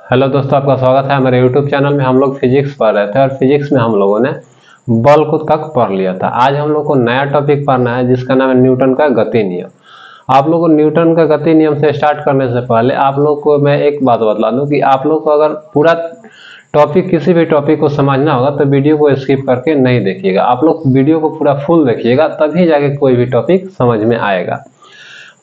Hello दोस्तों, आपका स्वागत है हमारे YouTube चैनल में। हम लोग फिजिक्स पढ़ रहे थे और फिजिक्स में हम लोगों ने बल को तक पढ़ लिया था। आज हम लोग को नया टॉपिक पढ़ना है जिसका नाम है न्यूटन का गति नियम। आप लोग को न्यूटन का गति नियम से स्टार्ट करने से पहले आप लोग को मैं एक बात बतला दूं कि आप लोग को अगर पूरा टॉपिक किसी भी टॉपिक को समझना होगा तो वीडियो को स्किप करके नहीं देखिएगा। आप लोग वीडियो को पूरा फुल देखिएगा, तभी जाके कोई भी टॉपिक समझ में आएगा।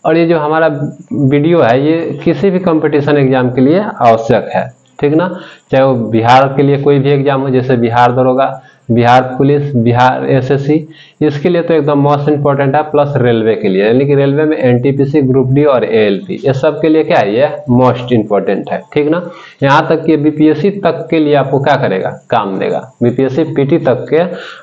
और ये जो हमारा वीडियो है ये किसी भी कंपटीशन एग्जाम के लिए आवश्यक है, ठीक ना। चाहे वो बिहार के लिए कोई भी एग्जाम हो, जैसे बिहार दरोगा, बिहार पुलिस, बिहार एसएससी, इसके लिए तो एकदम मोस्ट इंपॉर्टेंट है। प्लस रेलवे के लिए, यानी कि रेलवे में एनटीपीसी, ग्रुप डी और एएलपी, ये सब के लिए क्या है, ये मोस्ट इंपॉर्टेंट है, ठीक ना। यहाँ तक कि बीपीएससी तक के लिए आपको क्या करेगा, काम देगा। बीपीएससी पीटी तक के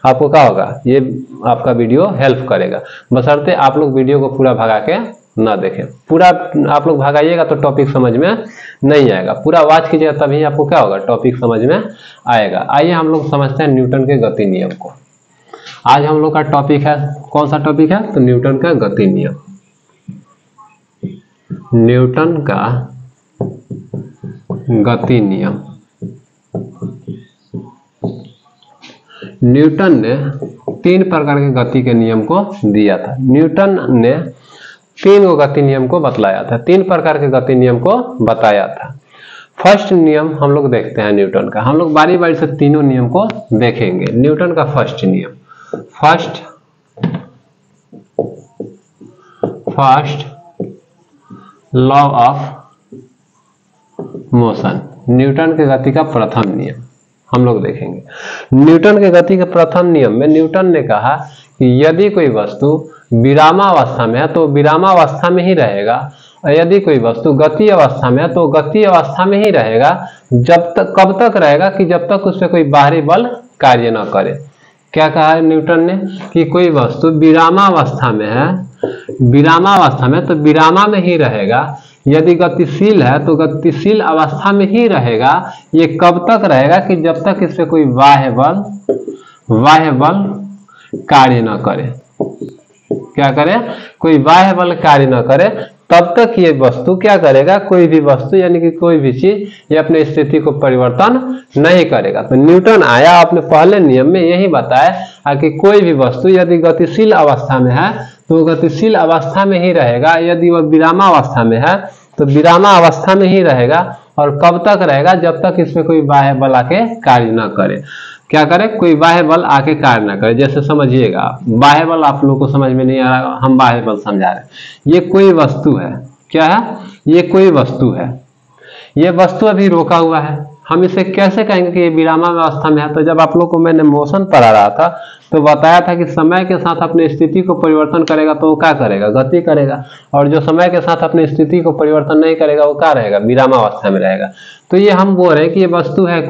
आपको क्या होगा, ये आपका वीडियो हेल्प करेगा। बशर्ते आप लोग वीडियो को पूरा भगा के ना देखें। पूरा आप लोग भगाइएगा तो टॉपिक समझ में नहीं आएगा। पूरा वॉच कीजिएगा तभी आपको क्या होगा, टॉपिक समझ में आएगा। आइए हम लोग समझते हैं न्यूटन के गति नियम को। आज हम लोग का टॉपिक है, कौन सा टॉपिक है, तो न्यूटन का गति नियम। न्यूटन का गति नियम। न्यूटन ने 3 प्रकार के गति के नियम को दिया था। न्यूटन ने 3 गति नियम को बतलाया था, 3 प्रकार के गति नियम को बताया था। फर्स्ट नियम हम लोग देखते हैं न्यूटन का। हम लोग बारी बारी से तीनों नियम को देखेंगे। न्यूटन का फर्स्ट नियम, first law of motion, Newton के गति का प्रथम नियम हम लोग देखेंगे। न्यूटन के गति के प्रथम नियम में न्यूटन ने कहा कि यदि कोई वस्तु विरामावस्था में है तो विरामावस्था में ही रहेगा, और यदि कोई वस्तु गति अवस्था में है तो गति अवस्था में ही रहेगा। जब तक, कब तक रहेगा, कि जब तक उस पर कोई बाहरी बल कार्य न करे। क्या कहा है न्यूटन ने, कि कोई वस्तु विरामावस्था में है, विरामावस्था में तो विरामा में ही रहेगा। यदि गतिशील है तो गतिशील अवस्था में ही रहेगा। ये कब तक रहेगा, कि जब तक इस पर कोई बाह्य बल कार्य न करे। क्या करे, कोई बाह्य बल कार्य न करे, तब तक ये वस्तु क्या करेगा, कोई भी वस्तु यानी कि कोई भी चीज ये अपने स्थिति को परिवर्तन नहीं करेगा। तो न्यूटन आया, अपने पहले नियम में यही बताया कि कोई भी वस्तु यदि गतिशील अवस्था में है तो गतिशील अवस्था में ही रहेगा। यदि वह विरामावस्था में है तो विरामावस्था में ही रहेगा। और कब तक रहेगा, जब तक इसमें कोई बाह्य बल आके कार्य न करे। क्या करे, कोई बाह्य बल आके कार्य ना करे। जैसे समझिएगा, बाह्य बल आप लोगों को समझ में नहीं आ रहा, हम बाह्य बल समझा रहे हैं। ये कोई वस्तु है, क्या है, ये कोई वस्तु है। ये वस्तु अभी रोका हुआ है। हम इसे कैसे कहेंगे कि ये विरामावस्था में है, तो जब आप लोग को मैंने मोशन पढ़ा रहा था तो बताया था कि समय के साथ अपनी स्थिति को परिवर्तन करेगा तो वो क्या करेगा, गति करेगा। और जो समय के साथ अपनी स्थिति को परिवर्तन नहीं करेगा वो क्या रहेगा, विरामावस्था में रहेगा। तो ये हम बोल रहे हैं कि ये वस्तु है,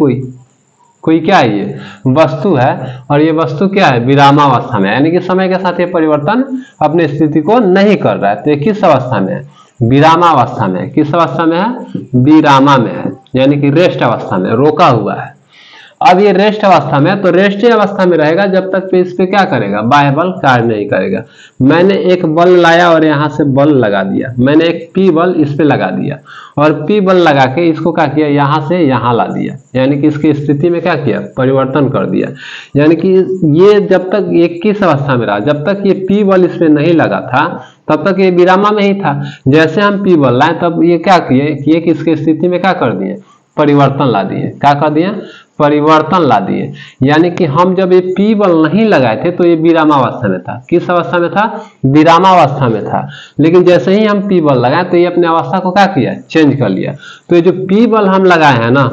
कोई क्या है, ये वस्तु है। और ये वस्तु क्या है, विरामावस्था में, यानी कि समय के साथ ये परिवर्तन अपनी स्थिति को नहीं कर रहा है। तो ये किस अवस्था में है, विरामावस्था में। किस अवस्था में है, विरामा में है, यानी कि रेस्ट अवस्था में, रोका हुआ है। अब ये रेस्ट अवस्था में, तो रेस्ट अवस्था में रहेगा जब तक इस पे क्या करेगा, बाह्य बल कार्य नहीं करेगा। मैंने एक बल लाया और यहाँ से बल लगा दिया, मैंने एक पी बल इस पे लगा दिया और पी बल लगा के इसको क्या किया, यहाँ से यहाँ ला दिया, यानी कि इसकी स्थिति में क्या किया, परिवर्तन कर दिया। यानी कि ये जब तक ये किस अवस्था में रहा, जब तक ये पी बल इस पे नहीं लगा था तब तक ये विरामा में ही था। जैसे हम पी बल लाए तब ये क्या किए कि इसकी स्थिति में क्या कर दिए, परिवर्तन ला दिए। क्या कर दिए, परिवर्तन ला दिए। यानी कि हम जब ये पी बल नहीं लगाए थे तो ये विरामावस्था में था। किस अवस्था में था, विरामावस्था में था। लेकिन जैसे ही हम पी बल लगाए तो ये अपने अवस्था को क्या किया, चेंज कर लिया। तो ये जो पी बल हम लगाए हैं ना,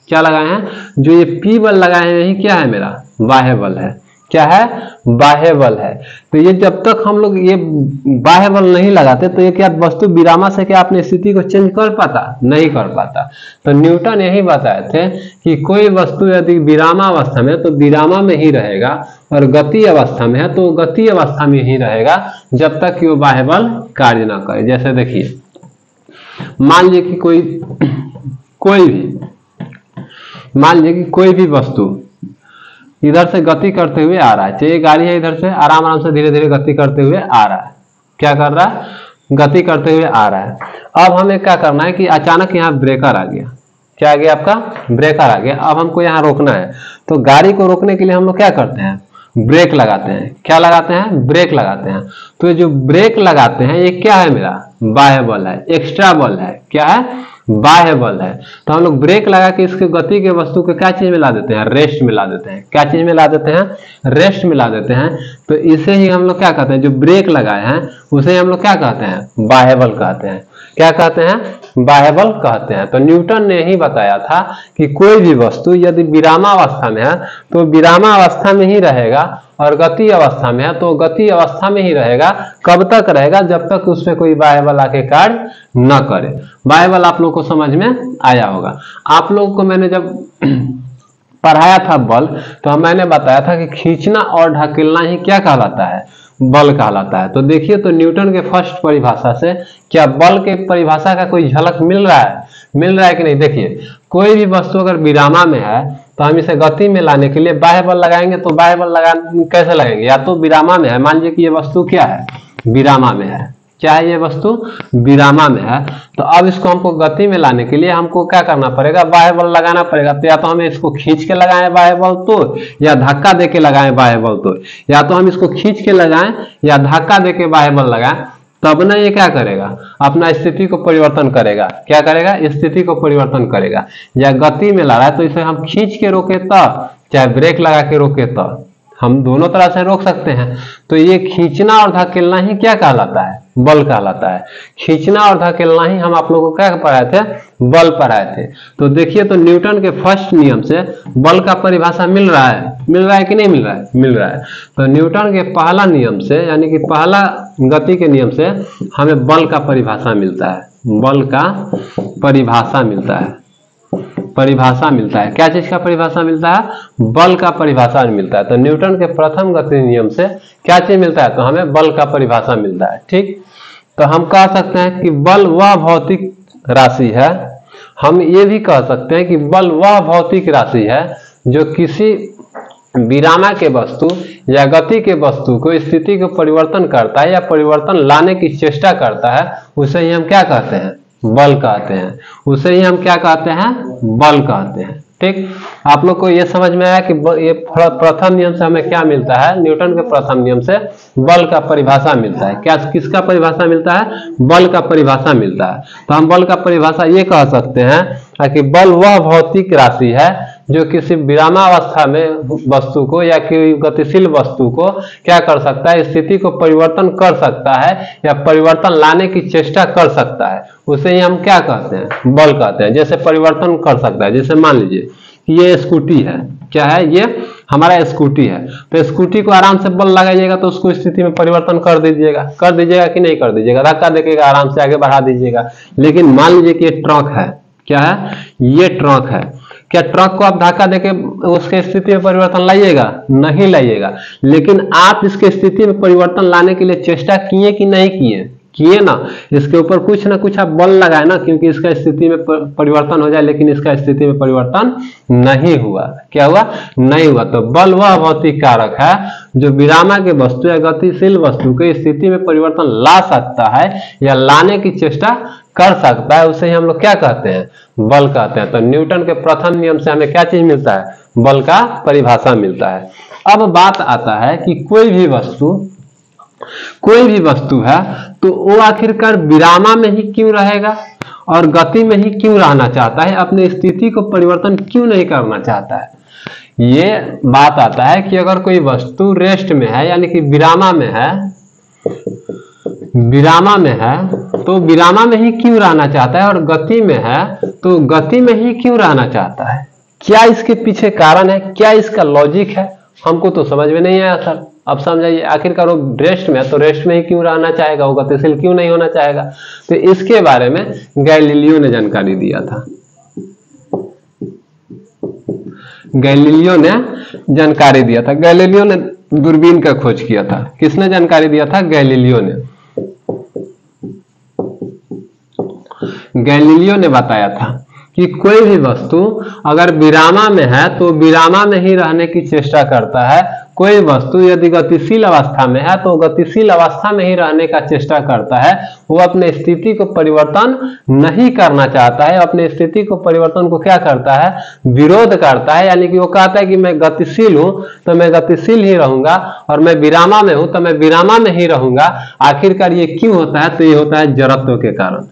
क्या लगाए हैं, जो ये पी बल लगाए हैं यही क्या है, मेरा बाह्य बल है। क्या है, बाह्य बल है। तो ये जब तक हम लोग ये बाह्य बल नहीं लगाते तो ये क्या वस्तु विरामा से क्या अपनी स्थिति को चेंज कर पाता, नहीं कर पाता। तो न्यूटन यही बताए थे कि कोई वस्तु यदि विरामावस्था में है तो विरामा में ही रहेगा, और गति अवस्था में है तो गति अवस्था में ही रहेगा जब तक कि वो बाह्य बल कार्य ना करे। जैसे देखिए, मान लीजिए कि कोई भी वस्तु इधर से गति करते हुए आ रहा है। चाहिए गाड़ी है, इधर से आराम से धीरे धीरे गति करते हुए आ रहा है। क्या कर रहा है, गति करते हुए आ रहा है। अब हमें क्या करना है कि अचानक यहाँ ब्रेकर आ गया। क्या आ गया आपका, ब्रेकर आ गया। अब हमको यहाँ रोकना है, तो गाड़ी को रोकने के लिए हम लोग क्या करते हैं, ब्रेक लगाते हैं। क्या लगाते हैं, ब्रेक लगाते हैं। तो ये जो ब्रेक लगाते हैं ये क्या है, मेरा बाह्य बल है, एक्स्ट्रा बल है। क्या है, बाह्य बल है। तो हम लोग ब्रेक लगा के इसके गति के वस्तु को क्या चीज में ला देते हैं, रेस्ट में ला देते हैं। क्या चीज में ला देते हैं, रेस्ट में ला देते हैं। तो इसे ही हम लोग क्या कहते हैं, जो ब्रेक लगाए हैं उसे हम लोग क्या कहते हैं, बाह्य बल कहते हैं। क्या कहते हैं, बाह्य बल कहते हैं। तो न्यूटन ने ही बताया था कि कोई भी वस्तु यदि विरामावस्था में है तो विरामावस्था में ही रहेगा, और गति अवस्था में है तो गति अवस्था में ही रहेगा। कब तक रहेगा, जब तक उसमें कोई बाह्य बल आके कार्य न करे। बाह्य बल आप लोग को समझ में आया होगा। आप लोगों को मैंने जब पढ़ाया था बल, तो मैंने बताया था कि खींचना और ढकेलना ही क्या कहलाता है, बल कहलाता है। तो देखिए, तो न्यूटन के फर्स्ट परिभाषा से क्या बल के परिभाषा का कोई झलक मिल रहा है, मिल रहा है कि नहीं। देखिए, कोई भी वस्तु अगर विरामा में है तो हम इसे गति में लाने के लिए बाह्य बल लगाएंगे। तो बाह्य बल कैसे लगाएंगे, या तो विरामा में है, मान लीजिए कि ये वस्तु क्या है, विरामा में है। क्या है, ये वस्तु विरामा में है। तो अब इसको हमको गति में लाने के लिए हमको क्या करना पड़ेगा, बाह्य बल लगाना पड़ेगा। तो या तो हमें इसको खींच के लगाएं बाह्य बल तो, या धक्का देके लगाएं बाह्य बल तो। या तो हम इसको खींच के लगाएं या धक्का देके बाह्य बल लगाएं, तब ना ये क्या करेगा, अपना स्थिति को परिवर्तन करेगा। क्या करेगा, स्थिति को परिवर्तन करेगा। या गति में ला रहा है तो इसे हम खींच के रोके तब, चाहे ब्रेक लगा के रोके तब, हम दोनों तरह से रोक सकते हैं। तो ये खींचना और धकेलना ही क्या कहलाता है, बल कहलाता है। खींचना और धकेलना ही हम आप लोगों को क्या पढ़ाए थे, बल पढ़ाए थे। तो देखिए, तो न्यूटन के फर्स्ट नियम से बल का परिभाषा मिल रहा है कि नहीं मिल रहा है, मिल रहा है। तो न्यूटन के पहला नियम से, यानी कि पहला गति के नियम से हमें बल का परिभाषा मिलता है, बल का परिभाषा मिलता है, परिभाषा मिलता है। क्या चीज का परिभाषा मिलता है, बल का परिभाषा मिलता है। तो न्यूटन के प्रथम गति नियम से क्या चीज मिलता है, तो हमें बल का परिभाषा मिलता है। ठीक, तो हम कह सकते हैं कि बल वह भौतिक राशि है। हम ये भी कह सकते हैं कि बल वह भौतिक राशि है जो किसी विरामा के वस्तु या गति के वस्तु को स्थिति को परिवर्तन करता है या परिवर्तन लाने की चेष्टा करता है, उसे ही हम क्या कहते हैं, बल कहते हैं। उसे ही हम क्या कहते हैं, बल कहते हैं। ठीक, आप लोग को ये समझ में आया कि ये प्रथम नियम से हमें क्या मिलता है, न्यूटन के प्रथम नियम से बल का परिभाषा मिलता है। क्या, किसका परिभाषा मिलता है, बल का परिभाषा मिलता है। तो हम बल का परिभाषा ये कह सकते हैं कि बल वह भौतिक राशि है जो किसी विरामावस्था में वस्तु को या किसी गतिशील वस्तु को क्या कर सकता है, स्थिति को परिवर्तन कर सकता है या परिवर्तन लाने की चेष्टा कर सकता है। उसे ही हम क्या कहते हैं, बल कहते हैं। जैसे परिवर्तन कर सकता है, जैसे मान लीजिए कि ये स्कूटी है, क्या है, ये हमारा स्कूटी है। तो स्कूटी को आराम से बल लगाइएगा तो उसको स्थिति में परिवर्तन कर दीजिएगा कि नहीं कर दीजिएगा, धक्का देके आराम से आगे बढ़ा दीजिएगा। लेकिन मान लीजिए कि ये ट्रक है, क्या है, ये ट्रक है। क्या ट्रक को आप धक्का देके उसके स्थिति में परिवर्तन लाइएगा, नहीं लाइएगा। लेकिन आप इसके स्थिति में परिवर्तन लाने के लिए चेष्टा किए कि नहीं किए, किए ना। इसके ऊपर कुछ ना कुछ आप बल लगाए ना, क्योंकि इसका स्थिति में परिवर्तन हो जाए, लेकिन इसका स्थिति में परिवर्तन नहीं हुआ। क्या हुआ, नहीं हुआ। तो बल वह भौतिक कारक है जो विरामा के वस्तु या गतिशील वस्तु के स्थिति में परिवर्तन ला सकता है या लाने की चेष्टा कर सकता है, उसे ही हम लोग क्या कहते हैं, बल कहते हैं। तो न्यूटन के प्रथम नियम से हमें क्या चीज मिलता है, बल का परिभाषा मिलता है। अब बात आता है कि कोई भी वस्तु है तो वो आखिरकार विरामा में ही क्यों रहेगा और गति में ही क्यों रहना चाहता है, अपनी स्थिति को परिवर्तन क्यों नहीं करना चाहता है। ये बात आता है कि अगर कोई वस्तु रेस्ट में है, यानी कि विरामा में है, तो विरामा में ही क्यों रहना चाहता है, और गति में है तो गति में ही क्यों रहना चाहता है। क्या इसके पीछे कारण है, क्या इसका लॉजिक है, हमको तो समझ में नहीं आया सर। अब समझाइए, आखिरकार वो रेस्ट में है तो रेस्ट में ही क्यों रहना चाहेगा, वो गतिशील क्यों नहीं होना चाहेगा। तो इसके बारे में गैलीलियो ने जानकारी दिया था। गैलीलियो ने जानकारी दिया था। गैलीलियो ने दूरबीन का खोज किया था। किसने जानकारी दिया था, गैलीलियो ने। गैलीलियो ने बताया था कि कोई भी वस्तु अगर विरामा में है तो विरामा में ही रहने की चेष्टा करता है, कोई वस्तु यदि गतिशील अवस्था में है तो गतिशील अवस्था में ही रहने का चेष्टा करता है, वो अपने स्थिति को परिवर्तन नहीं करना चाहता है। अपने स्थिति को परिवर्तन को क्या करता है, विरोध करता है। यानी कि वो कहता है कि मैं गतिशील हूं तो मैं गतिशील ही रहूंगा, और मैं विरामा में हूं तो मैं विरामा में ही रहूंगा। आखिरकार ये क्यों होता है, तो ये होता है जड़त्व के कारण।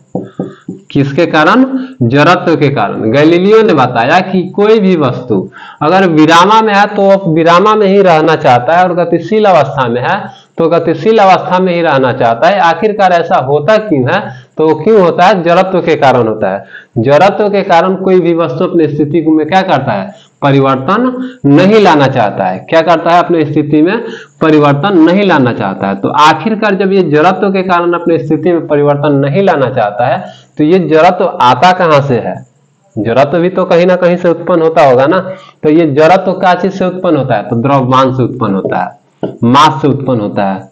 किसके कारण, जड़त्व के कारण। गैलीलियो ने बताया कि कोई भी वस्तु अगर विरामा में है तो वो विरामा में ही रहना चाहता है, और गतिशील अवस्था में है तो गतिशील अवस्था में ही रहना चाहता है। आखिरकार ऐसा होता क्यों है, तो वो क्यों होता है, जड़त्व के कारण होता है। जड़त्व के कारण कोई भी वस्तु अपनी स्थिति में क्या करता है, परिवर्तन नहीं लाना चाहता है। क्या करता है, अपनी स्थिति में परिवर्तन नहीं लाना चाहता है। तो आखिरकार जब ये जड़त्व के कारण अपनी स्थिति में परिवर्तन नहीं लाना चाहता है, तो ये जड़त्व आता कहां से है, जड़त्व भी तो कहीं ना कहीं से उत्पन्न होता होगा ना। तो ये जड़त्व क्या चीज से उत्पन्न होता है, तो द्रव्यमान से उत्पन्न होता है, मास से उत्पन्न होता है,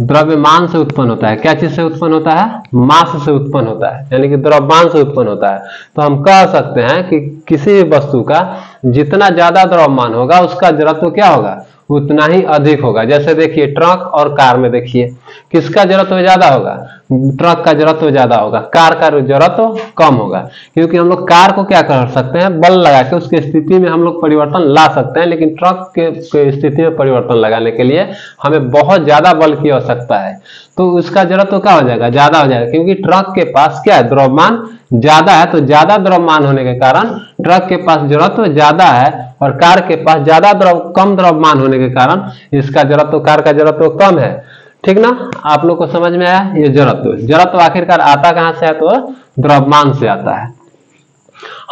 द्रव्यमान से उत्पन्न होता है। क्या चीज से उत्पन्न होता है, मास से उत्पन्न होता है, यानी कि द्रव्यमान से उत्पन्न होता है। तो हम कह सकते हैं कि किसी वस्तु का जितना ज्यादा द्रव्यमान होगा उसका जड़त्व क्या होगा, उतना ही अधिक होगा। जैसे देखिए ट्रक और कार में देखिए किसका जड़त्व ज्यादा होगा, ट्रक का जड़त्व ज्यादा होगा, कार का जड़त्व कम होगा। क्योंकि हम लोग कार को क्या कर सकते हैं, बल लगा के उसकी स्थिति में हम लोग परिवर्तन ला सकते हैं, लेकिन ट्रक के स्थिति में परिवर्तन लगाने के लिए हमें बहुत ज्यादा बल की आवश्यकता है। तो उसका जड़त्व क्या हो जाएगा, ज्यादा हो जाएगा, क्योंकि ट्रक के पास क्या है, द्रव्यमान ज्यादा है। तो ज्यादा द्रव्यमान होने के कारण ट्रक के पास जड़त्व ज्यादा है, और कार के पास कम द्रव्यमान होने के कारण इसका जड़त्व, कार का जड़त्व कम है। ठीक ना, आप लोग को समझ में आया। ये जड़त्व आखिरकार आता कहां से है, तो द्रव्यमान से आता है।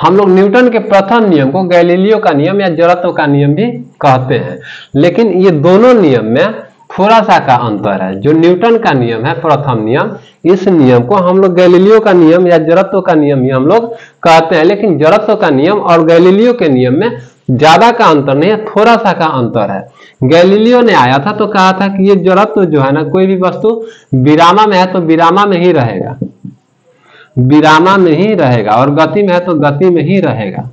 हम लोग न्यूटन के प्रथम नियम को गैलीलियो का नियम या जड़त्व का नियम भी कहते हैं, लेकिन ये दोनों नियम में थोड़ा सा का अंतर है। जो न्यूटन का नियम है प्रथम नियम, इस नियम को हम लोग गैलीलियो का नियम या जड़त्व का नियम ही हम लोग कहते हैं। लेकिन जड़त्व का नियम और गैलीलियो के नियम में ज्यादा का अंतर नहीं है, थोड़ा सा का अंतर है। गैलीलियो ने आया था तो कहा था कि ये जड़त्व जो है ना, कोई भी वस्तु विरामा में है तो विरामा में ही रहेगा, विरामा में ही रहेगा, और गति में है तो गति में ही रहेगा।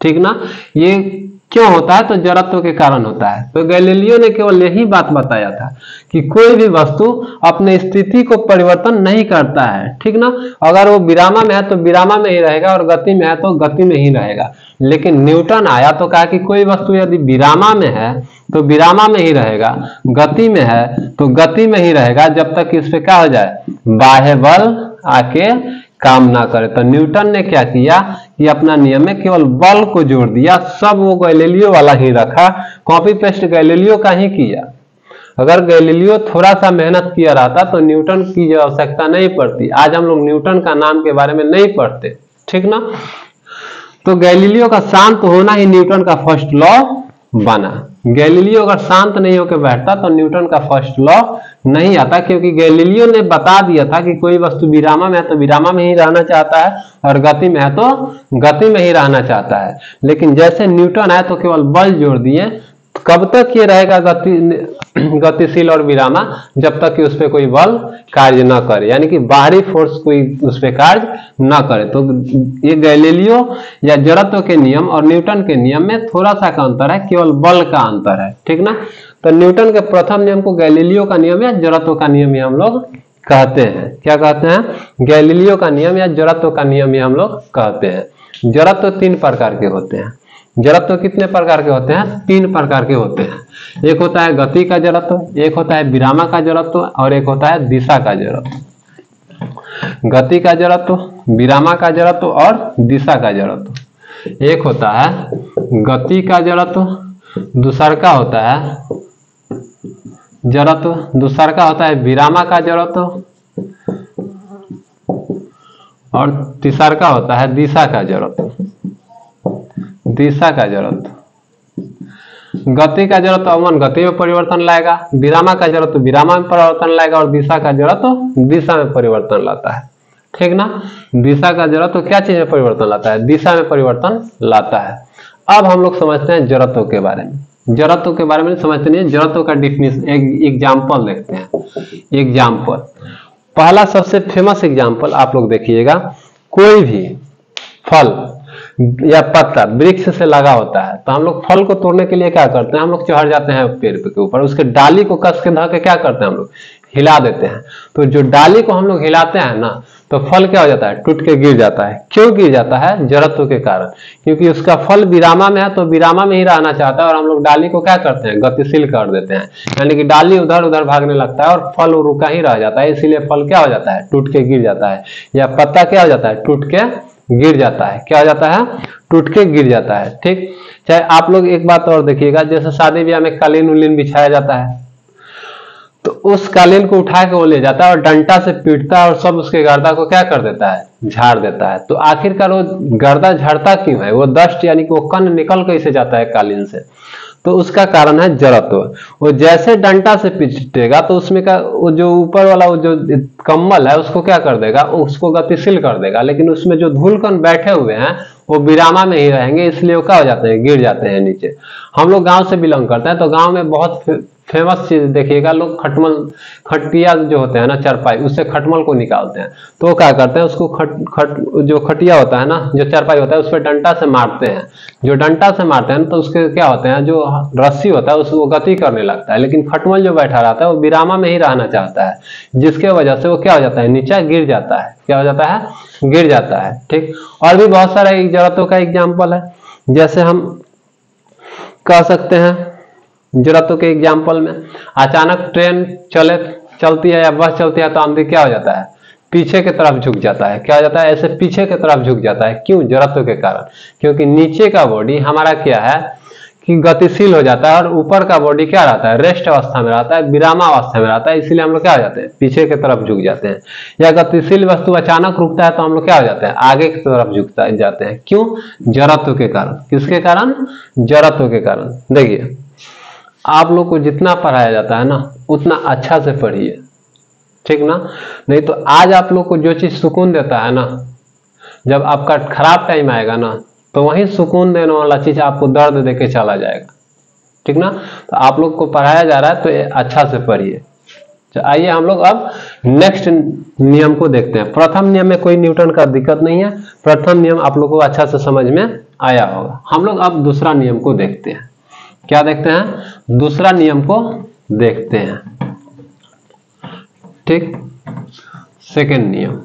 ठीक ना, ये क्यों होता है, तो जड़त्व के कारण होता है। तो गैलीलियो ने केवल यही बात बताया था कि कोई भी वस्तु अपने स्थिति को परिवर्तन नहीं करता है। ठीक ना, अगर वो विरामा में है तो विरामा में ही रहेगा, और गति में है तो गति में ही रहेगा। लेकिन न्यूटन आया तो कहा कि कोई वस्तु यदि विरामा में है तो विरामा में ही रहेगा, गति में है तो गति में ही रहेगा, जब तक इस पे क्या हो जाए, बाह्य बल आके काम ना करे। तो न्यूटन ने क्या किया कि अपना नियम में केवल बल को जोड़ दिया, सब वो गैलीलियो वाला ही रखा, कॉपी पेस्ट गैलीलियो का ही किया। अगर गैलीलियो थोड़ा सा मेहनत किया रहता तो न्यूटन की आवश्यकता नहीं पड़ती। आज हम लोग न्यूटन का नाम के बारे में नहीं पढ़ते। ठीक ना, तो गैलीलियो का शांत होना ही न्यूटन का फर्स्ट लॉ बना। गैलीलियो अगर शांत नहीं होकर बैठता तो न्यूटन का फर्स्ट लॉ नहीं आता, क्योंकि गैलीलियो ने बता दिया था कि कोई वस्तु विरामा में है तो विरामा में ही रहना चाहता है, और गति में है तो गति में ही रहना चाहता है। लेकिन जैसे न्यूटन आए तो केवल बल जोड़ दिए। कब तक ये रहेगा गतिशील और विरामा, जब तक कि उस पर कोई बल कार्य न करे, यानी कि बाहरी फोर्स कोई उस पर कार्य न करे। तो ये गैलीलियो या जड़त्व के नियम और न्यूटन के नियम में थोड़ा सा का अंतर है, केवल बल का अंतर है। ठीक ना, तो न्यूटन के प्रथम नियम को गैलीलियो का नियम या जड़त्व का नियम ही हम लोग कहते हैं। क्या कहते हैं, गैलीलियो का नियम या जड़त्व का नियम ही हम लोग कहते हैं। जड़त्व 3 प्रकार के होते हैं। जड़त्व कितने प्रकार के होते हैं, 3 प्रकार के होते हैं। एक होता है गति का जड़त्व, एक होता है विरामा का जड़त्व, और एक होता है दिशा का जड़त्व। गति का जड़त्व, विरामा का जड़त्व और दिशा का जड़त्व। एक होता है गति का जड़त्व, दूसरा का होता है जड़त्व, दूसरा का होता है विरामा का जड़त्व, और तीसरा का होता है दिशा का जड़त्व। दिशा का जड़त्व, गति का जड़त्व अमूमन गति में परिवर्तन लाएगा, विरामा का जड़त्व विरामा में परिवर्तन लाएगा, और दिशा का जड़त्व दिशा में परिवर्तन लाता है। ठीक ना, दिशा का जड़त्व क्या चीज में परिवर्तन लाता है, दिशा में परिवर्तन लाता है। अब हम लोग समझते हैं जड़त्व के बारे में। जड़त्व के बारे में समझते नहीं, जड़त्व का डिफिनेशन एग्जाम्पल देखते हैं। एग्जाम्पल, पहला सबसे फेमस एग्जाम्पल आप लोग देखिएगा, कोई भी फल या पत्ता वृक्ष से लगा होता है, तो हम लोग फल को तोड़ने के लिए क्या करते हैं, हम लोग चढ़ जाते हैं पेड़ के ऊपर, उसके डाली को कस के धर के क्या करते हैं, हम लोग हिला देते हैं। तो जो डाली को हम लोग हिलाते हैं ना, तो फल क्या हो जाता है, टूट के गिर जाता है। क्यों गिर जाता है, जड़त्व के कारण, क्योंकि उसका फल विरामा में है तो विरामा में ही रहना चाहता है, और हम लोग डाली को क्या करते हैं, गतिशील कर देते हैं, यानी कि डाली उधर उधर भागने लगता है और फल रुका ही रह जाता है, इसीलिए फल क्या हो जाता है, टूट के गिर जाता है। या पत्ता क्या हो जाता है, टूट के गिर जाता है। क्या हो जाता है, टूट के गिर जाता है। ठीक, चाहे आप लोग एक बात और देखिएगा, जैसे शादी ब्याह में कालीन उलीन बिछाया जाता है, तो उस कालीन को उठा के वो ले जाता है और डंटा से पीटता है और सब उसके गर्दा को क्या कर देता है, झाड़ देता है। तो आखिरकार वो गर्दा झाड़ता क्यों है, वो डस्ट यानी कि वो कण निकल कैसे जाता है कालीन से, तो उसका कारण है जड़त्व। वो जैसे डंटा से पीटेगा तो उसमें का वो जो ऊपर वाला वो जो कम्बल है उसको क्या कर देगा, उसको गतिशील कर देगा, लेकिन उसमें जो धूल कण बैठे हुए हैं वो विरामा में ही रहेंगे, इसलिए वो क्या हो जाते हैं, गिर जाते हैं नीचे। हम लोग गांव से बिलोंग करते हैं, तो गांव में बहुत फेमस चीज देखिएगा, लोग खटमल, खटिया जो होते हैं ना चारपाई, उससे खटमल को निकालते हैं। तो वो क्या करते हैं, उसको जो खटिया होता है ना, जो चारपाई होता है, उस पर डंटा से मारते हैं। जो डंटा से मारते हैं तो उसके क्या होते हैं, जो रस्सी होता है उसको गति करने लगता है, लेकिन खटमल जो बैठा रहता है वो विरामा में ही रहना चाहता है, जिसके वजह से वो क्या हो जाता है, नीचे गिर जाता है। क्या हो जाता है, गिर जाता है। ठीक, और भी बहुत सारा जड़त्व का एग्जाम्पल है, जैसे हम कह सकते हैं जड़त्व के एग्जाम्पल में, अचानक ट्रेन चलती है या बस चलती है तो आदमी क्या हो जाता है, पीछे की तरफ झुक जाता है। क्या हो जाता है, ऐसे पीछे की तरफ झुक जाता है। क्यों, जड़त्व के कारण, क्योंकि नीचे का बॉडी हमारा क्या है कि गतिशील हो जाता है और ऊपर का बॉडी क्या रहता है, रेस्ट अवस्था में रहता है, विरामा अवस्था में रहता है, इसीलिए हम लोग क्या हो जाते हैं, पीछे की तरफ झुक जाते हैं। या गतिशील वस्तु अचानक रुकता है तो हम लोग क्या हो जाते हैं, आगे की तरफ झुकता जाते हैं। क्यों, जड़त्व के कारण। किसके कारण, जड़त्व के कारण। देखिए, आप लोग को जितना पढ़ाया जाता है ना उतना अच्छा से पढ़िए, ठीक ना, नहीं तो आज आप लोग को जो चीज सुकून देता है ना, जब आपका खराब टाइम आएगा ना तो वही सुकून देने वाला चीज आपको दर्द देके चला जाएगा। ठीक ना, तो आप लोग को पढ़ाया जा रहा है तो अच्छा से पढ़िए। आइए हम लोग अब नेक्स्ट नियम को देखते हैं। प्रथम नियम में कोई न्यूटन का दिक्कत नहीं है, प्रथम नियम आप लोग को अच्छा से समझ में आया होगा। हम लोग अब दूसरा नियम को देखते हैं। क्या देखते हैं, दूसरा नियम को देखते हैं। ठीक, सेकेंड नियम,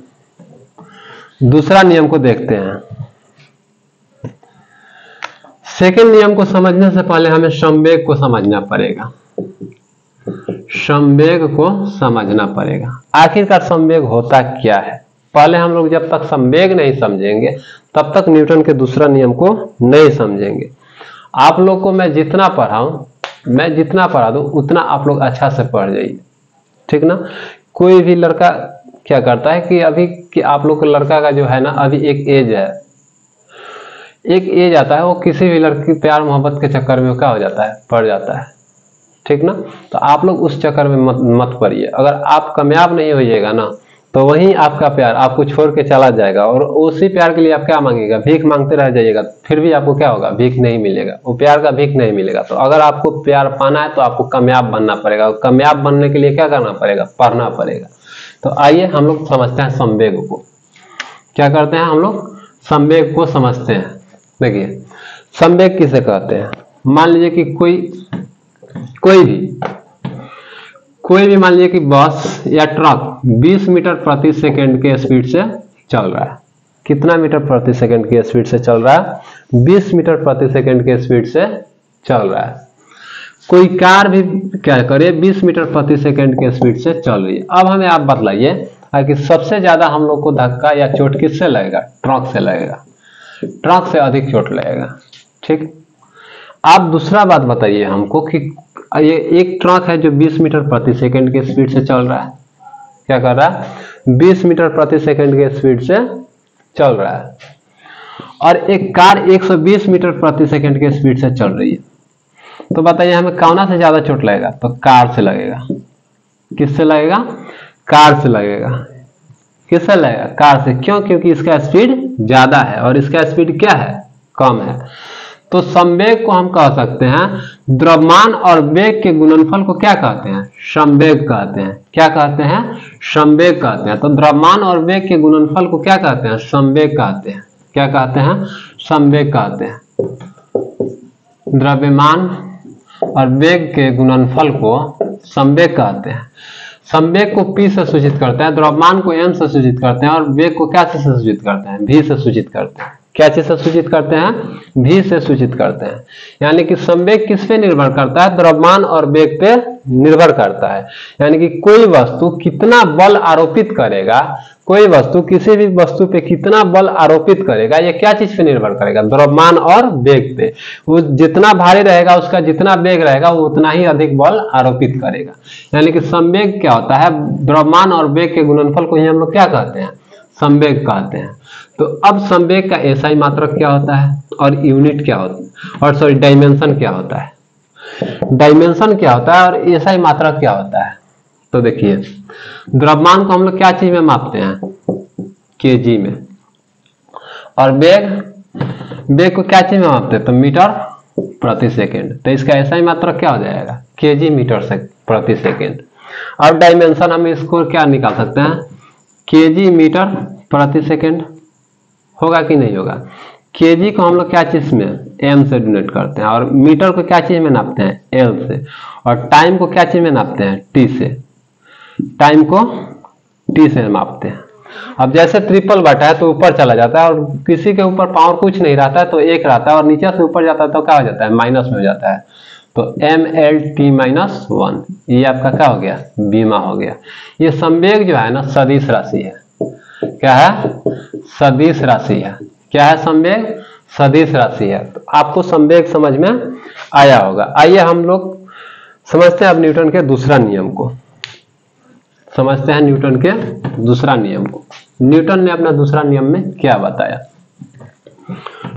दूसरा नियम को देखते हैं। सेकेंड नियम को समझने से पहले हमें संवेग को समझना पड़ेगा। संवेग को समझना पड़ेगा, आखिरकार संवेग होता क्या है। पहले हम लोग जब तक संवेग नहीं समझेंगे तब तक न्यूटन के दूसरा नियम को नहीं समझेंगे। आप लोग को मैं जितना पढ़ाऊं, मैं जितना पढ़ा दूं उतना आप लोग अच्छा से पढ़ जाइए। ठीक ना, कोई भी लड़का क्या करता है कि अभी कि आप लोग के लड़का का जो है ना अभी एक एज है, एक एज आता है, वो किसी भी लड़की प्यार मोहब्बत के चक्कर में क्या हो जाता है, पड़ जाता है। ठीक ना, तो आप लोग उस चक्कर में मत पड़िए। अगर आप कामयाब नहीं होइएगा ना तो वहीं आपका प्यार आपको छोड़ के चला जाएगा, और उसी प्यार के लिए आप क्या मांगेगा, भीख मांगते रह जाइएगा, फिर भी आपको क्या होगा, भीख नहीं मिलेगा, वो प्यार का भीख नहीं मिलेगा। तो अगर आपको प्यार पाना है तो आपको कामयाब बनना पड़ेगा, और कामयाब बनने के लिए क्या करना पड़ेगा, पढ़ना पड़ेगा। तो आइए हम लोग समझते हैं संवेग को। क्या करते हैं हम लोग, संवेग को समझते हैं। देखिए, संवेग किसे कहते हैं। मान लीजिए कि कोई भी मान लीजिए कि बस या ट्रक 20 मीटर प्रति सेकंड के स्पीड से चल रहा है। कितना मीटर प्रति सेकंड की स्पीड से चल रहा है, 20 मीटर प्रति सेकंड के स्पीड से चल रहा है। कोई कार भी क्या करे, 20 मीटर प्रति सेकंड के स्पीड से चल रही है। अब हमें आप बतलाइए कि सबसे ज्यादा हम लोग को धक्का या चोट किससे लगेगा, ट्रक से लगेगा, ट्रक से अधिक चोट लगेगा। ठीक, आप दूसरा बात बताइए हमको कि ये एक ट्रक है जो 20 मीटर प्रति सेकंड के स्पीड से चल रहा है। क्या कर रहा है, 20 मीटर प्रति सेकंड के स्पीड से चल रहा है, और एक कार 120 मीटर प्रति सेकंड के स्पीड से चल रही है। तो बताइए हमें कौन से ज्यादा चोट लगेगा, तो कार से लगेगा। किससे लगेगा, कार से लगेगा। किससे लगेगा, कार से। क्यों, क्योंकि इसका स्पीड ज्यादा है और इसका स्पीड क्या है, कम है। तो संवेग को हम कह सकते हैं द्रव्यमान और वेग के गुणनफल को क्या कहते हैं, संवेग कहते हैं। क्या कहते हैं, संवेग कहते हैं। तो द्रव्यमान और वेग के गुणनफल को क्या कहते हैं, संवेग कहते हैं। क्या कहते हैं? संवेग कहते हैं। द्रव्यमान और वेग के गुणनफल को संवेग कहते हैं। संवेग को P से सूचित करते हैं, द्रव्यमान को M से सूचित करते हैं और वेग को क्या से सूचित करते हैं? V से सूचित करते हैं। क्या चीज से सूचित करते हैं? V से सूचित करते हैं। यानी कि संवेग किस पे निर्भर करता है? द्रव्यमान और वेग पे निर्भर करता है। यानी कि कोई वस्तु कितना बल आरोपित करेगा, कोई वस्तु किसी भी वस्तु पे कितना बल आरोपित करेगा, ये क्या चीज पे निर्भर करेगा? द्रव्यमान और वेग पे। वो जितना भारी रहेगा, उसका जितना वेग रहेगा, वो उतना ही अधिक बल आरोपित करेगा। यानी कि संवेग क्या होता है? द्रव्यमान और वेग के गुणनफल को ही हम लोग क्या कहते हैं? संवेग कहते हैं। तो अब संवेग का एसआई मात्रक क्या होता है और यूनिट क्या होता है, और सॉरी डायमेंशन क्या होता है? डायमेंशन क्या होता है और एसआई मात्रक क्या होता है? तो देखिए, द्रव्यमान को हम लोग क्या चीज में मापते हैं? केजी में। और वेग को क्या चीज में मापते हैं? तो मीटर प्रति सेकेंड। तो इसका एसआई मात्रक क्या हो जाएगा? केजी मीटर प्रति सेकेंड। अब डायमेंशन हम इसको क्या निकाल सकते हैं? केजी मीटर प्रति सेकेंड। होगा कि नहीं होगा? केजी को हम लोग क्या चीज में? एम से डिनोट करते हैं। और मीटर को क्या चीज में नापते हैं? एल से। और टाइम को क्या चीज में नापते हैं? टी से। टाइम को टी से मापते हैं। अब जैसे ट्रिपल बटा है तो ऊपर चला जाता है, और किसी के ऊपर पावर कुछ नहीं रहता है तो एक रहता है, और नीचे से ऊपर जाता है तो क्या हो जाता है? माइनस में हो जाता है। तो MLT-1 ये आपका क्या हो गया? बीमा हो गया। ये संवेग जो है ना, सदिश राशि है। क्या है? सदिश राशि है। क्या है? संवेग सदिश राशि है। तो आपको संवेग समझ में आया होगा। आइए हम लोग समझते हैं अब न्यूटन के दूसरा नियम को। समझते हैं न्यूटन के दूसरा नियम को। न्यूटन ने अपना दूसरा नियम में क्या बताया?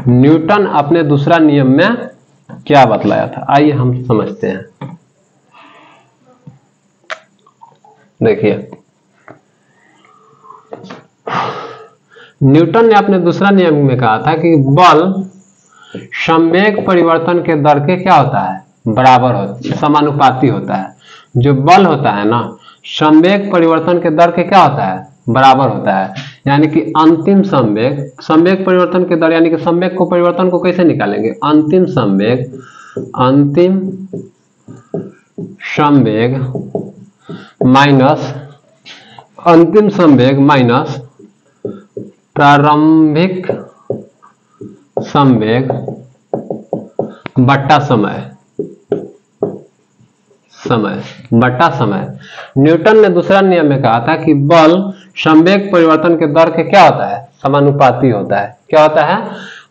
न्यूटन अपने दूसरा नियम में क्या बतलाया था? आइए हम समझते हैं। देखिए, न्यूटन ने अपने दूसरा नियम में कहा था कि बल संवेग परिवर्तन के दर के क्या होता है? बराबर होता, समानुपाती होता है। जो बल होता है ना, संवेग परिवर्तन के दर के क्या होता है? बराबर होता है। यानी कि अंतिम संवेग परिवर्तन के दर, यानी कि संवेग को परिवर्तन को कैसे निकालेंगे? अंतिम संवेग माइनस प्रारंभिक संवेग बट्टा समय। न्यूटन ने दूसरा नियम में कहा था कि बल संवेग परिवर्तन के दर के क्या होता है? समानुपाती होता है। क्या होता है?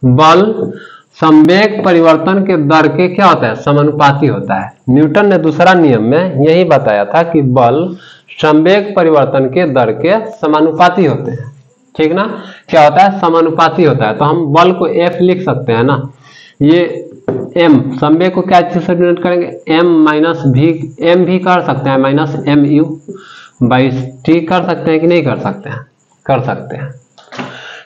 बल संवेग परिवर्तन के दर के क्या होता है? समानुपाती होता है। न्यूटन ने दूसरा नियम में यही बताया था कि बल संवेग परिवर्तन के दर के समानुपाती होते हैं। ठीक ना? क्या होता है? समानुपाती होता है। तो हम बल को F लिख सकते हैं ना। ये M संवेग को क्या चीज से डिनोट करेंगे? M माइनस V, M भी कर सकते हैं, माइनस MU बाई T कर सकते हैं कि नहीं कर सकते हैं? कर सकते हैं।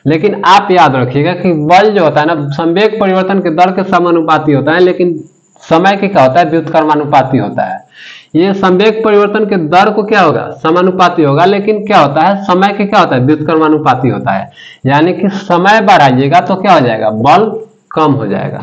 लेकिन आप याद रखिएगा कि बल जो होता है ना, संवेग परिवर्तन के दर के समानुपाती होता है, लेकिन समय के क्या होता है? व्युत्क्रमानुपाती होता है। ये संवेग परिवर्तन के दर को क्या होगा? समानुपाती होगा, लेकिन क्या होता है? समय के क्या होता है? व्युत्क्रमानुपाती होता है। यानी कि समय बढ़ाइएगा तो क्या हो जाएगा? बल कम हो जाएगा।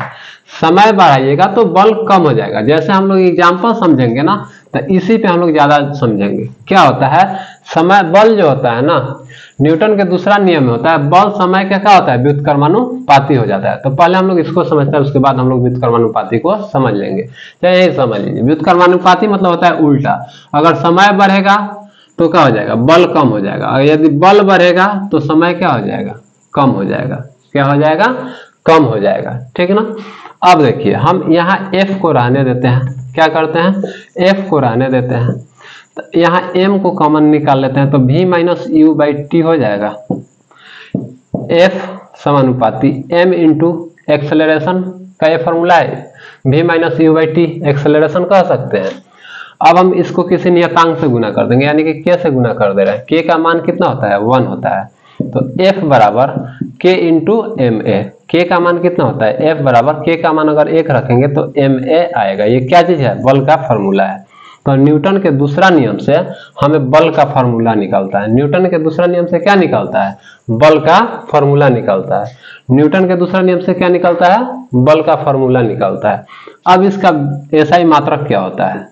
समय बढ़ाइएगा तो बल कम हो जाएगा। जैसे हम लोग एग्जाम्पल समझेंगे ना, तो इसी पे हम लोग ज्यादा समझेंगे। क्या होता है? समय, बल जो होता है ना, न्यूटन के दूसरा नियम में होता है बल समय का क्या होता है? व्युत्क्रमानुपाती हो जाता है। तो पहले हम लोग इसको समझते हैं, उसके बाद हम लोग व्युत्क्रमानुपाती को समझ लेंगे। चाहे यही समझ लीजिए, व्युत्क्रमानुपाती मतलब होता है उल्टा। अगर समय बढ़ेगा तो क्या हो जाएगा? बल कम हो जाएगा। और यदि बल बढ़ेगा तो समय क्या हो जाएगा? कम हो जाएगा। क्या हो जाएगा? कम हो जाएगा। ठीक ना? अब देखिए, हम यहाँ F को रहने देते हैं। क्या करते हैं? F को रहने देते हैं। तो यहाँ M को कॉमन निकाल लेते हैं, तो V minus U by T हो जाएगा। F समानुपाती M इंटू एक्सेलरेशन का ये फॉर्मूला है, V minus U by T acceleration कह सकते हैं। अब हम इसको किसी नियतांक से गुना कर देंगे, यानी कि K से गुना कर दे रहे हैं। K का मान कितना होता है? 1 होता है। तो F बराबर K इंटू MA। K का मान कितना होता है? F बराबर K का मान अगर 1 रखेंगे तो MA आएगा। ये क्या चीज है? बल का फॉर्मूला है। तो न्यूटन के दूसरा नियम से हमें बल का फॉर्मूला निकलता है। न्यूटन के दूसरा नियम से क्या निकलता है? बल का फॉर्मूला निकलता है। न्यूटन के दूसरा नियम से क्या निकलता है? बल का फॉर्मूला निकलता है। अब इसका एसआई मात्रक क्या होता है?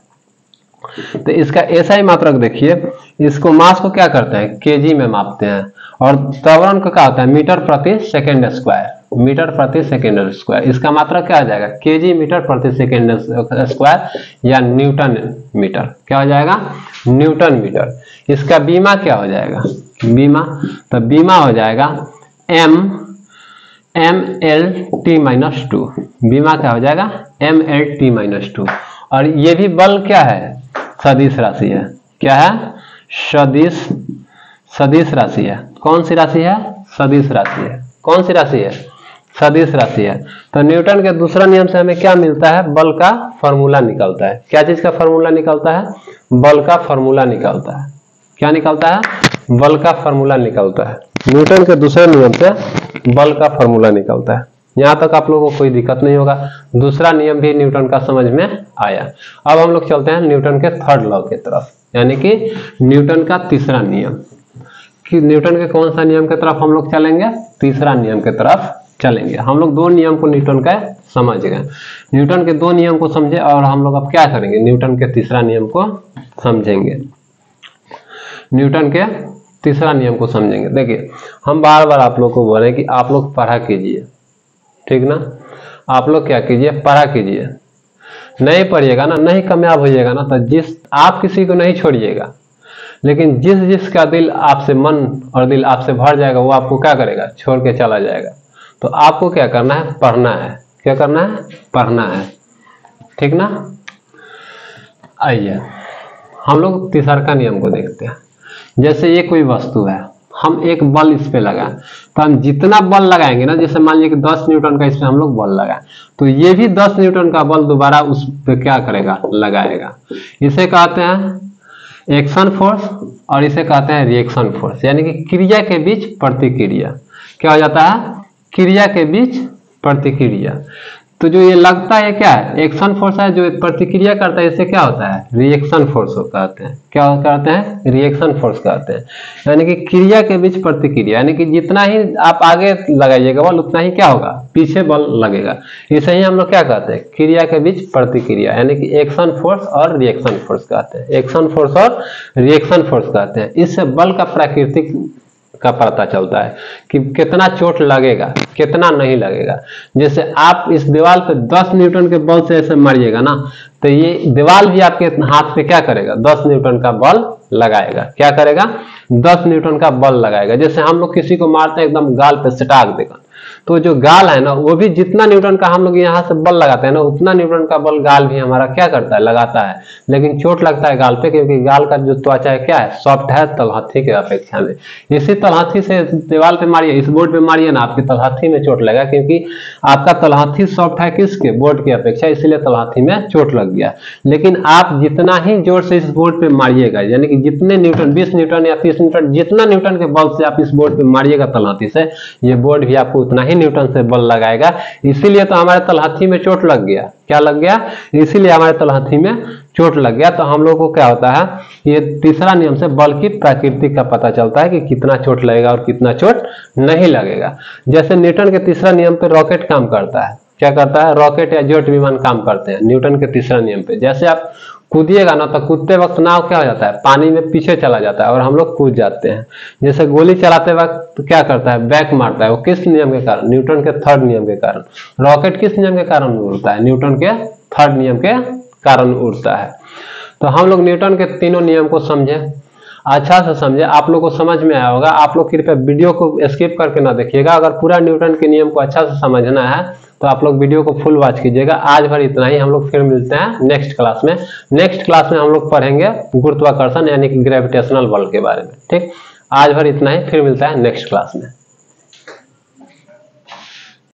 तो इसका एसआई मात्रक देखिए, इसको मास को क्या करते हैं? केजी में मापते हैं, और त्वरण को क्या होता है? मीटर प्रति सेकेंड स्क्वायर, मीटर प्रति सेकेंड स्क्वायर। इसका मात्रक क्या आ जाएगा? केजी मीटर प्रति सेकेंड स्क्वायर या न्यूटन मीटर। क्या हो जाएगा? Newton metre. इसका बीमा क्या हो जाएगा? बीमा, तो बीमा हो जाएगा mLT-2। बीमा क्या हो जाएगा? mLT-2। और ये भी बल क्या है? सदिश राशि है। क्या है? सदिश राशि है। कौन सी राशि है? सदिश राशि है। कौन सी राशि है? सदिश राशि है। तो न्यूटन के दूसरा नियम से हमें क्या मिलता है? बल का फॉर्मूला निकलता है। क्या चीज का फॉर्मूला निकलता है? बल का फॉर्मूला निकलता है। क्या निकलता है? बल का फॉर्मूला निकलता है। न्यूटन के दूसरे नियम से बल का फॉर्मूला निकलता है। यहां तक आप लोगों को कोई दिक्कत नहीं होगा। दूसरा नियम भी न्यूटन का समझ में आया। अब हम लोग चलते हैं न्यूटन के थर्ड लॉ की तरफ, यानी कि न्यूटन का तीसरा नियम। कि न्यूटन के कौन सा नियम की तरफ हम लोग चलेंगे? तीसरा नियम की तरफ चलेंगे। हम लोग दो नियम को न्यूटन का समझ गए। न्यूटन के दो नियम को समझे और हम लोग अब क्या करेंगे? न्यूटन के तीसरा नियम को समझेंगे। न्यूटन के तीसरा नियम को समझेंगे। देखिए, हम बार बार आप लोग को बोले कि आप लोग पढ़ा कीजिए, ठीक ना? आप लोग क्या कीजिए? पढ़ा कीजिए। नहीं पढ़िएगा ना, नहीं कामयाब होइएगा ना, तो जिस आप किसी को नहीं छोड़िएगा, लेकिन जिसका दिल आपसे, मन और दिल आपसे भर जाएगा, वो आपको क्या करेगा? छोड़ के चला जाएगा। तो आपको क्या करना है? पढ़ना है। क्या करना है? पढ़ना है, ठीक ना? आइए हम लोग तीसरा नियम को देखते हैं। जैसे ये कोई वस्तु है, हम एक बल इस पे लगाएं, तो हम जितना बल लगाएंगे ना, जैसे मान लीजिए कि 10 न्यूटन का इस पे हम लोग बल लगाएं, तो ये भी 10 न्यूटन का बल दोबारा उस पे क्या करेगा? लगाएगा। इसे कहते हैं एक्शन फोर्स और इसे कहते हैं रिएक्शन फोर्स, यानी कि क्रिया के बीच प्रतिक्रिया। क्या हो जाता है? क्रिया के बीच प्रतिक्रिया। तो जो ये लगता है क्या है? एक्शन फोर्स है। जो प्रतिक्रिया करता है इसे क्या होता है? रिएक्शन फोर्स कहते हैं। क्या कहते हैं? रिएक्शन फोर्स कहते हैं। यानी कि क्रिया के बीच प्रतिक्रिया, यानी कि जितना ही आप आगे लगाइएगा बल, उतना ही क्या होगा? पीछे बल लगेगा। इसे ही हम लोग क्या कहते हैं? क्रिया के बीच प्रतिक्रिया, यानी कि एक्शन फोर्स और रिएक्शन फोर्स कहते हैं। एक्शन फोर्स और रिएक्शन फोर्स कहते हैं। इससे बल का प्राकृतिक का पता चलता है कि कितना चोट लगेगा, कितना नहीं लगेगा। जैसे आप इस दीवार पे 10 न्यूटन के बल से ऐसे मारिएगा ना, तो ये दीवार भी आपके हाथ पे क्या करेगा? 10 न्यूटन का बल लगाएगा। क्या करेगा? 10 न्यूटन का बल लगाएगा। जैसे हम लोग किसी को मारते हैं एकदम गाल पे सटाक देगा, तो जो गाल है ना, वो भी जितना न्यूटन का हम लोग यहाँ से बल लगाते हैं ना, उतना न्यूटन का बल गाल भी हमारा क्या करता है? लगाता है। लेकिन चोट लगता है गाल पे, क्योंकि गाल का जो त्वचा है क्या है? सॉफ्ट है तलहथी के अपेक्षा में। इसी तलहथी से दीवार पे मारिए, इस बोर्ड पे मारिए ना, आपकी तलहथी में चोट लगेगा, क्योंकि आपका तलहथी सॉफ्ट है किसके? बोर्ड की अपेक्षा, इसीलिए तलहथी में चोट लग गया। लेकिन आप जितना ही जोर से इस बोर्ड पे मारिएगा, यानी कि जितने न्यूटन, 20 न्यूटन या 30 न्यूटन, जितना न्यूटन के बल से आप इस बोर्ड पे मारिएगा तलहथी से, ये बोर्ड भी आपको उतना ही न्यूटन से बल लगाएगा। इसीलिए तो हमारे तलहथी में चोट लग गया। क्या लग गया? इसीलिए हमारे तलहथी में चोट लग गया। तो हम लोग को क्या होता है? ये तीसरा नियम से बल की प्रकृति का पता चलता है कि कितना चोट लगेगा और कितना चोट नहीं लगेगा। जैसे न्यूटन के तीसरा नियम पे रॉकेट काम करता है। क्या करता है? रॉकेट या जेट विमान काम करते हैं न्यूटन के तीसरा नियम पे। जैसे आप कूदिएगा ना, तो कूदते वक्त नाव क्या हो जाता है? पानी में पीछे चला जाता है और हम लोग कूद जाते हैं। जैसे गोली चलाते वक्त क्या करता है? बैक मारता है। वो किस नियम के कारण? न्यूटन के थर्ड नियम के कारण। रॉकेट किस नियम के कारण उड़ता है? न्यूटन के थर्ड नियम के कारण उड़ता है। तो हम लोग न्यूटन के तीनों नियम को समझे, अच्छा से समझे। आप लोग को समझ में आया होगा। आप लोग कृपया वीडियो को स्किप करके ना देखिएगा। अगर पूरा न्यूटन के नियम को अच्छा से समझना है तो आप लोग वीडियो को फुल वॉच कीजिएगा। आज भर इतना ही। हम लोग फिर मिलते हैं नेक्स्ट क्लास में। नेक्स्ट क्लास में हम लोग पढ़ेंगे गुरुत्वाकर्षण यानी कि ग्रेविटेशनल बल के बारे में। ठीक, आज भर इतना ही, फिर मिलता है नेक्स्ट क्लास में।